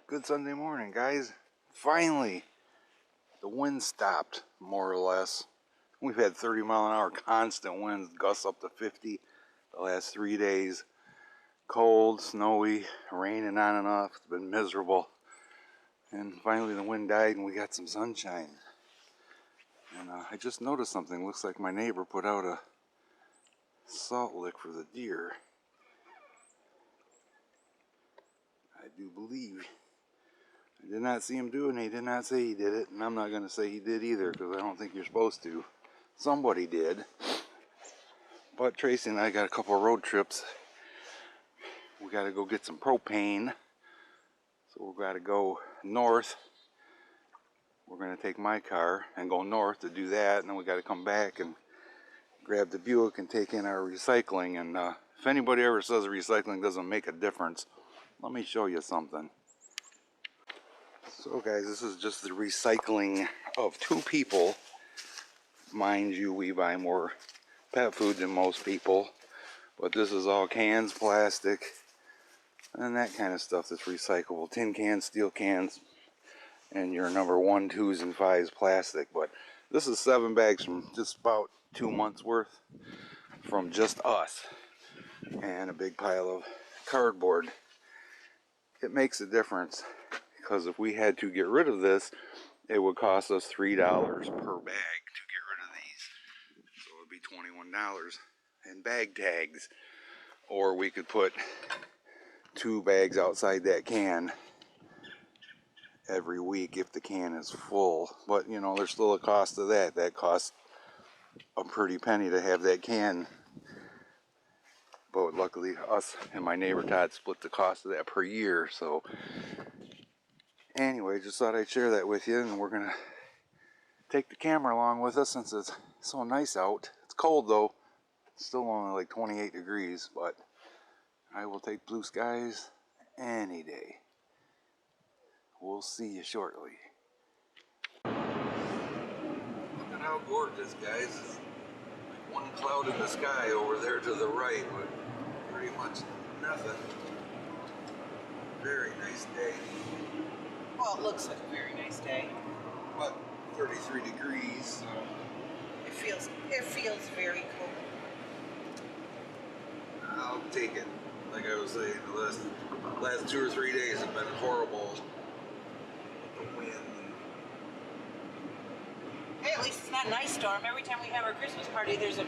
Good Sunday morning, guys. Finally, the wind stopped, more or less. We've had 30-mile-an-hour constant winds, gusts up to 50 the last 3 days. Cold, snowy, raining on and off. It's been miserable. And finally the wind died and we got some sunshine. And I just noticed something. Looks like my neighbor put out a salt lick for the deer. I do believe. I did not see him do it, and he did not say he did it, and I'm not going to say he did either, because I don't think you're supposed to. Somebody did. But Tracy and I got a couple of road trips. We got to go get some propane. So we've got to go north. We're going to take my car and go north to do that, and then we got to come back and grab the Buick and take in our recycling. And if anybody ever says recycling doesn't make a difference, let me show you something. So guys, this is just the recycling of 2 people. Mind you, we buy more pet food than most people, but this is all cans, plastic, and that kind of stuff that's recyclable. Tin cans, steel cans, and your number 1, 2s, and 5s plastic. But this is 7 bags from just about 2 months worth from just us, and a big pile of cardboard. It makes a difference, because if we had to get rid of this, it would cost us $3 per bag to get rid of these. So it would be $21 in bag tags. Or we could put 2 bags outside that can every week if the can is full. But you know, there's still a cost to that. That costs a pretty penny to have that can. But luckily us and my neighbor Todd split the cost of that per year. So anyway, just thought I'd share that with you, and we're gonna take the camera along with us since it's so nice out. It's cold though, it's still only like 28 degrees, but I will take blue skies any day. We'll see you shortly. Look at how gorgeous, guys. It's like one cloud in the sky over there to the right, but pretty much nothing. Very nice day. Well, it looks like a very nice day. But 33 degrees. So. It feels very cool. I'll take it. Like I was saying, the last 2 or 3 days have been horrible. The wind. Hey, at least it's not an ice storm. Every time we have our Christmas party, there's a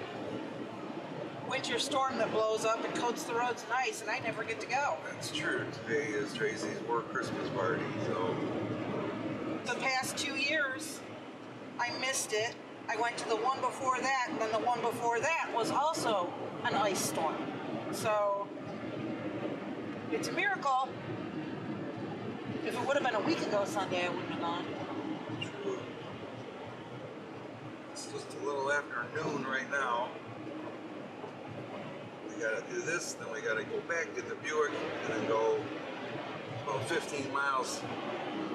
winter storm that blows up and coats the roads in ice, and I never get to go. That's true. Today is Tracy's work Christmas party, so. The past 2 years, I missed it. I went to the one before that, and then the one before that was also an ice storm. So, it's a miracle. If it would have been a week ago Sunday, I wouldn't have gone. True. It's just a little after noon right now. We gotta do this, then we gotta go back, get the Buick, and then go about 15 miles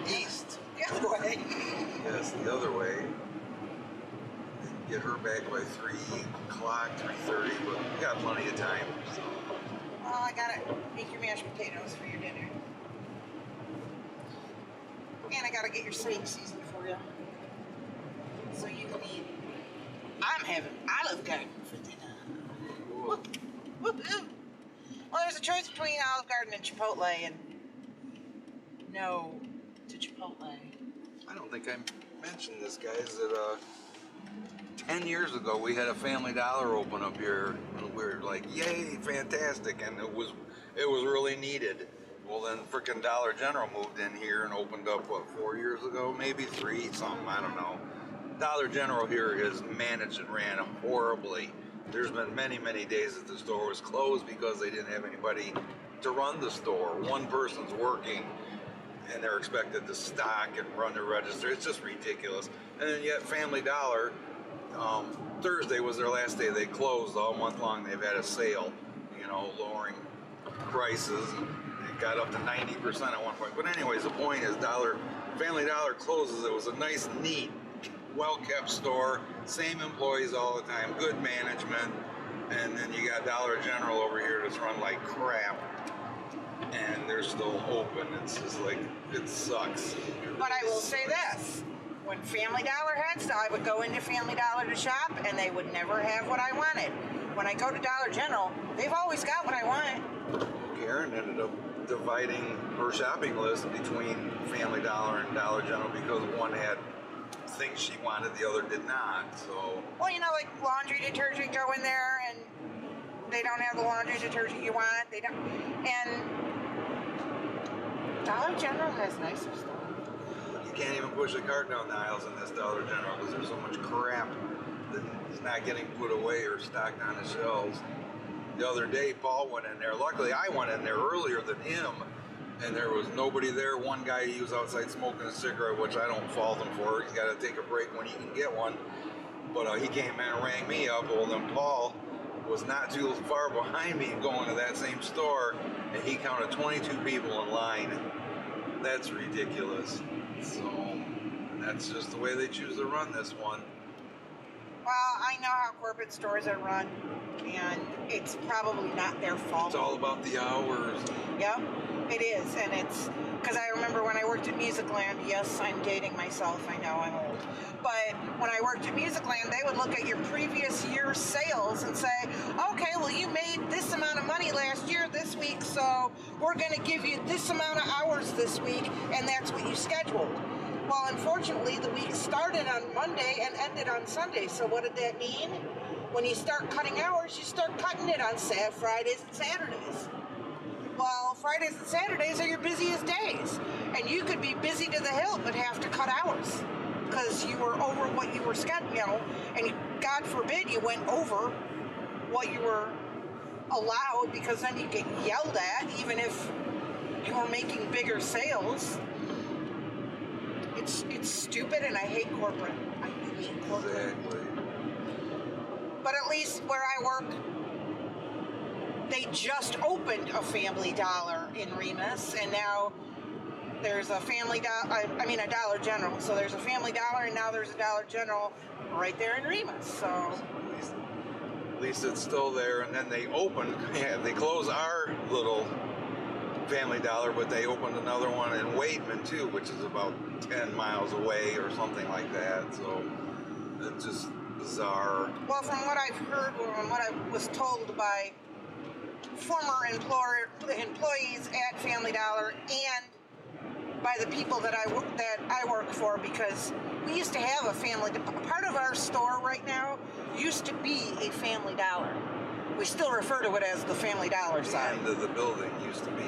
east. The other way. Yes, the other way. And get her back by 3 o'clock, 3:30, but we got plenty of time. So. Well, I gotta make your mashed potatoes for your dinner. And I gotta get your steak seasoned for you. So you can eat. I'm having Olive Garden for dinner. Cool. Woohoo! Well, there's a choice between Olive Garden and Chipotle, and no to Chipotle. I don't think I mentioned this, guys, that 10 years ago we had a Family Dollar open up here, and we were like, yay, fantastic, and it was really needed. Well, then frickin' Dollar General moved in here and opened up, what, 4 years ago, maybe 3, something, I don't know. Dollar General here is managed and ran horribly. There's been many, many days that the store was closed because they didn't have anybody to run the store. One person's working, and they're expected to stock and run the register. It's just ridiculous. And then yet Family Dollar, Thursday was their last day. They closed all month long. They've had a sale, you know, lowering prices. It got up to 90% at one point. But anyways, the point is Family Dollar closes. It was a nice, neat, well-kept store. Same employees all the time. Good management. And then you got Dollar General over here that's run like crap. and they're still open. It's just like, it sucks. But I will say this. When Family Dollar had stuff, I would go into Family Dollar to shop, and they would never have what I wanted. When I go to Dollar General, they've always got what I want. Karen ended up dividing her shopping list between Family Dollar and Dollar General because one had things she wanted, the other did not. So, Well, you know, like laundry detergent, go in there, and they don't have the laundry detergent you want. They don't. And Dollar General has nicer stuff. you can't even push a cart down the aisles in this Dollar General because there's so much crap that is not getting put away or stocked on the shelves. The other day, Paul went in there. Luckily, I went in there earlier than him, and there was nobody there. One guy, he was outside smoking a cigarette, which I don't fault him for. He's got to take a break when he can get one. But he came in and rang me up. Well, then Paul was not too far behind me going to that same store, and he counted 22 people in line. That's ridiculous. So that's just the way they choose to run this one. Well, I know how corporate stores are run, and it's probably not their fault. It's all about the hours. Yep, it is, and it's because I remember when I worked at Musicland. Yes, I'm dating myself. I know I'm old, but when I worked at Musicland, they would look at your previous year's sales and say, "Okay, well, you made this amount of money last year, this week, so we're going to give you this amount of hours this week, and that's what you scheduled." Well, unfortunately, the week started on Monday and ended on Sunday. So what did that mean? When you start cutting hours, you start cutting it on Fridays and Saturdays. Well, Fridays and Saturdays are your busiest days. And you could be busy to the hilt, but have to cut hours because you were over what you were scheduled, and God forbid you went over what you were allowed, because then you get yelled at, even if you were making bigger sales. It's stupid, and I hate corporate. I hate corporate. Exactly. But at least where I work, they just opened a Family Dollar in Remus, and now there's a a Dollar General. So there's a Family Dollar, and now there's a Dollar General right there in Remus. So At least it's still there, and then they open. Yeah, they close our little Family Dollar, but they opened another one in Wademan too, which is about 10 miles away or something like that. So it's just bizarre. well, from what I've heard, and what I was told by former employees at Family Dollar, and by the people that I work for, because we used to have part of our store right now used to be a Family Dollar. We still refer to it as the Family Dollar The side. end of the building used to be,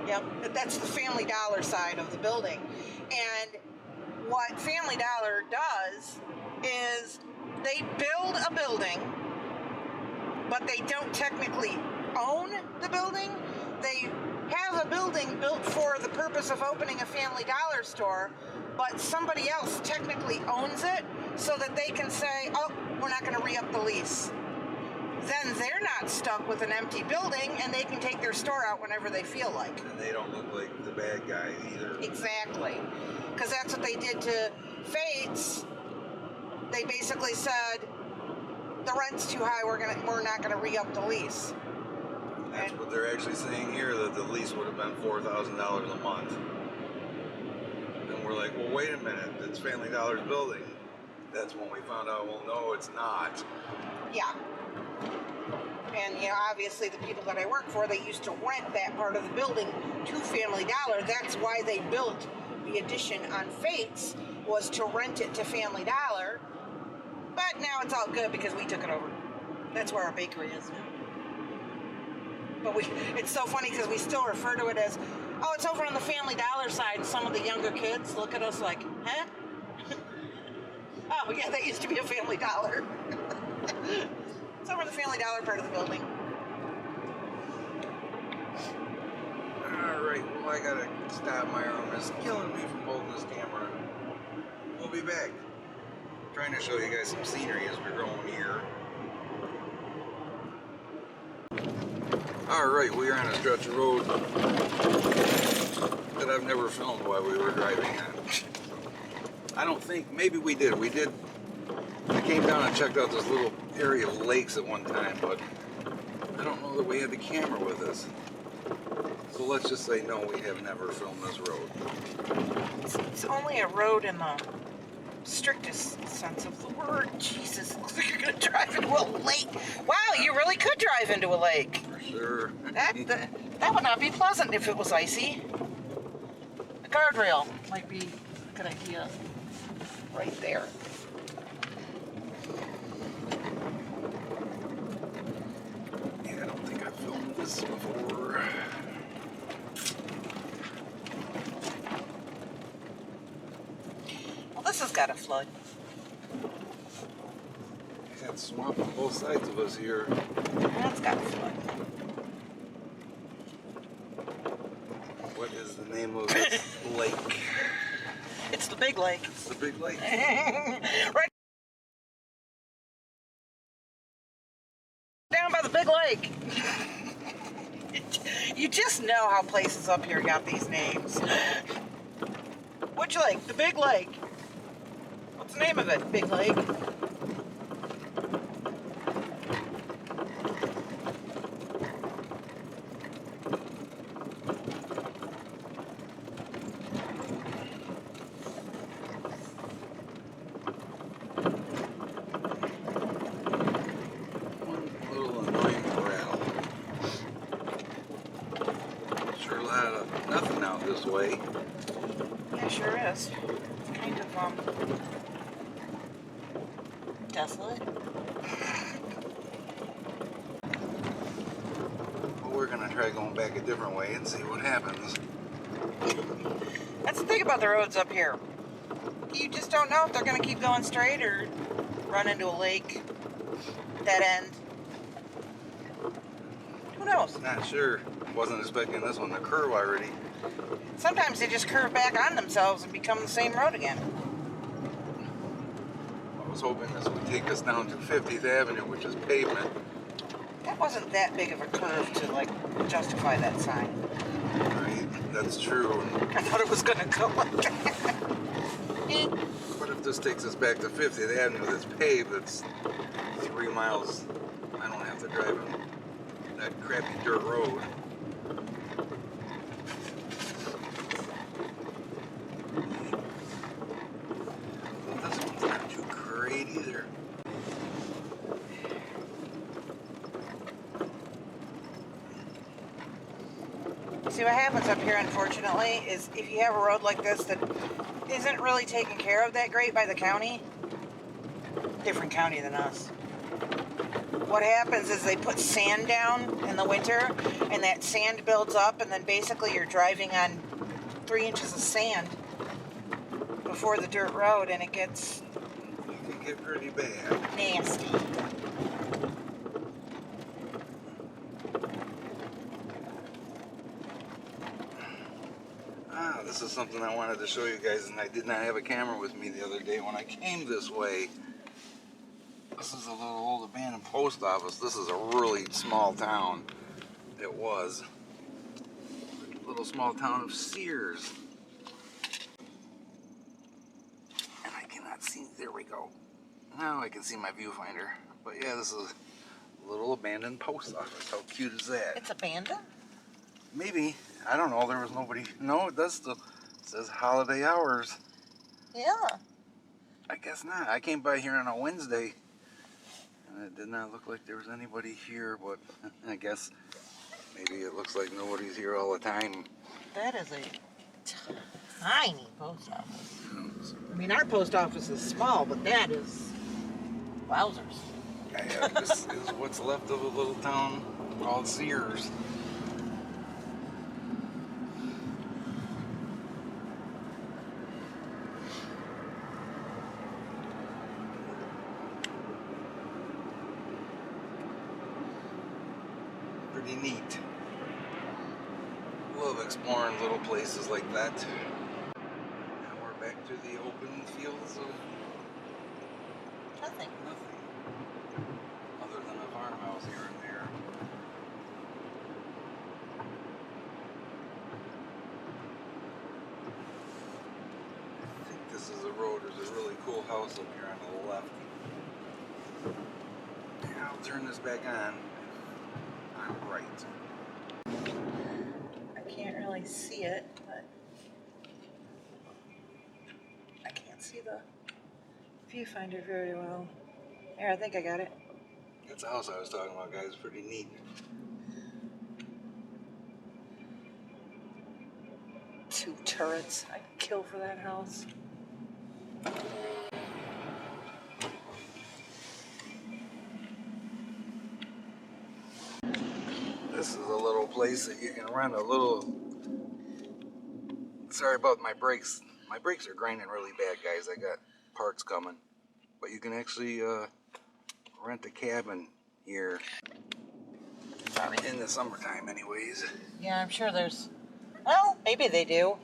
Yep, but that's the Family Dollar side of the building. And what Family Dollar does is they build a building, but they don't technically own the building. They have a building built for the purpose of opening a Family Dollar store, but somebody else technically owns it, so that they can say, "Oh, we're not going to re-up the lease." Then they're not stuck with an empty building, and they can take their store out whenever they feel like. and they don't look like the bad guy either. Exactly. Because that's what they did to Fates. They basically said, the rent's too high, we're not gonna re-up the lease. That's what they're actually saying here, that the lease would have been $4,000 a month. And we're like, well, wait a minute, it's Family Dollar's building. That's when we found out, well, no, it's not. Yeah. And, obviously the people that I work for, they used to rent that part of the building to Family Dollar. That's why they built the addition on Fates, was to rent it to Family Dollar. But now it's all good because we took it over. That's where our bakery is now. But it's so funny because we still refer to it as, oh, it's over on the Family Dollar side. And some of the younger kids look at us like, huh? Oh, yeah, that used to be a Family Dollar. It's over the Family Dollar part of the building. All right, well, I gotta stop. My arm is killing me from holding this camera. We'll be back. Trying to show you guys some scenery as we're going here. All right, we are on a stretch of road that I've never filmed while we were driving on. I don't think, maybe we did. I came down and checked out this little area of lakes at one time, but I don't know that we had the camera with us. So let's just say no, we have never filmed this road. It's only a road in the strictest sense of the word. Jesus, looks like you're gonna drive into a lake. Wow, you really could drive into a lake. For sure. That would not be pleasant if it was icy. A guardrail might be a good idea right there. Yeah, I don't think I've filmed this before. Well, this has got to flood. We had swamp on both sides of us here. That's got to flood. What is the name of this lake? It's the big lake. It's the big lake. Right down by the big lake. You just know how places up here got these names. Which lake? The big lake. What's the name of it? Big Lake. One little annoying corral. Sure a lot of nothing out this way. Yeah, sure is. It's kind of desolate. Well, we're gonna try going back a different way and see what happens. That's the thing about the roads up here. You just don't know if they're going to keep going straight or run into a lake, dead end. Who knows? Not sure. Wasn't expecting this one to curve already. Sometimes they just curve back on themselves and become the same road again. I was hoping this would take us down to 50th Avenue, which is pavement. That wasn't that big of a curve to like justify that sign. Right, that's true. I thought it was going to go like that. But if this takes us back to 50th Avenue that's paved, it's 3 miles. I don't have to drive on that crappy dirt road. Well, this one's not too great either. See, what happens up here, unfortunately, is if you have a road like this that isn't really taken care of that great by the county, different county than us, what happens is they put sand down in the winter, and that sand builds up, and then basically you're driving on 3 inches of sand before the dirt road, and it gets It can get pretty bad. nasty. This is something I wanted to show you guys, and I did not have a camera with me the other day when I came this way. This is a little old abandoned post office. This is a really small town. It was. A little small town of Sears. And I cannot see, there we go. Now I can see my viewfinder. But yeah, this is a little abandoned post office. How cute is that? It's abandoned? Maybe. I don't know. There was nobody. No, it does still. It says holiday hours. Yeah. I guess not. I came by here on a Wednesday, and it did not look like there was anybody here, but I guess maybe it looks like nobody's here all the time. That is a tiny post office. I mean, our post office is small, but that is wowzers. Yeah, this is what's left of a little town called Sears. Pretty neat. Love exploring little places like that. Now we're back to the open fields of Nothing. nothing. Other than a farmhouse here and there. I think this is a road. There's a really cool house up here on the left. And I'll turn this back on. I'm right. I really see it, but I can't see the viewfinder very well. There, I think I got it. That's the house I was talking about, guys. Pretty neat. Two turrets. I'd kill for that house. This is a little place that you can rent a little. Sorry about my brakes. My brakes are grinding really bad, guys. I got parts coming. But you can actually rent a cabin here in the summertime anyways. Yeah, I'm sure there's... Well, maybe they do.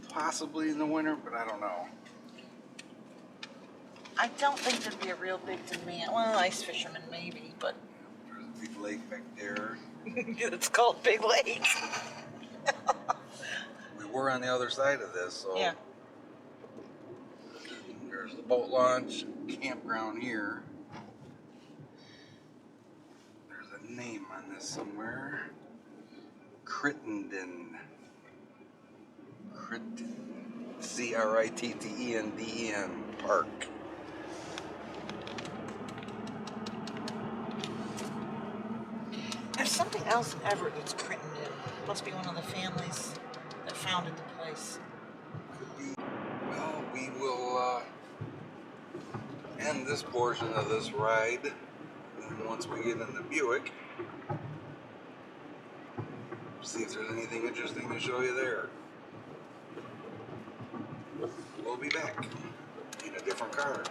Possibly in the winter, but I don't know. I don't think there'd be a real big demand. Well, ice fishermen maybe, but... There's a big lake back there. It's called Big Lake. We were on the other side of this, so... Yeah. There's the boat launch, campground here. There's a name on this somewhere. Crittenden. Crittenden Park. There's something else in Everett that's Crittenden. Must be one of the families that founded the place. Could be. Well, we will end this portion of this ride. And once we get in the Buick, see if there's anything interesting to show you there. We'll be back in a different car.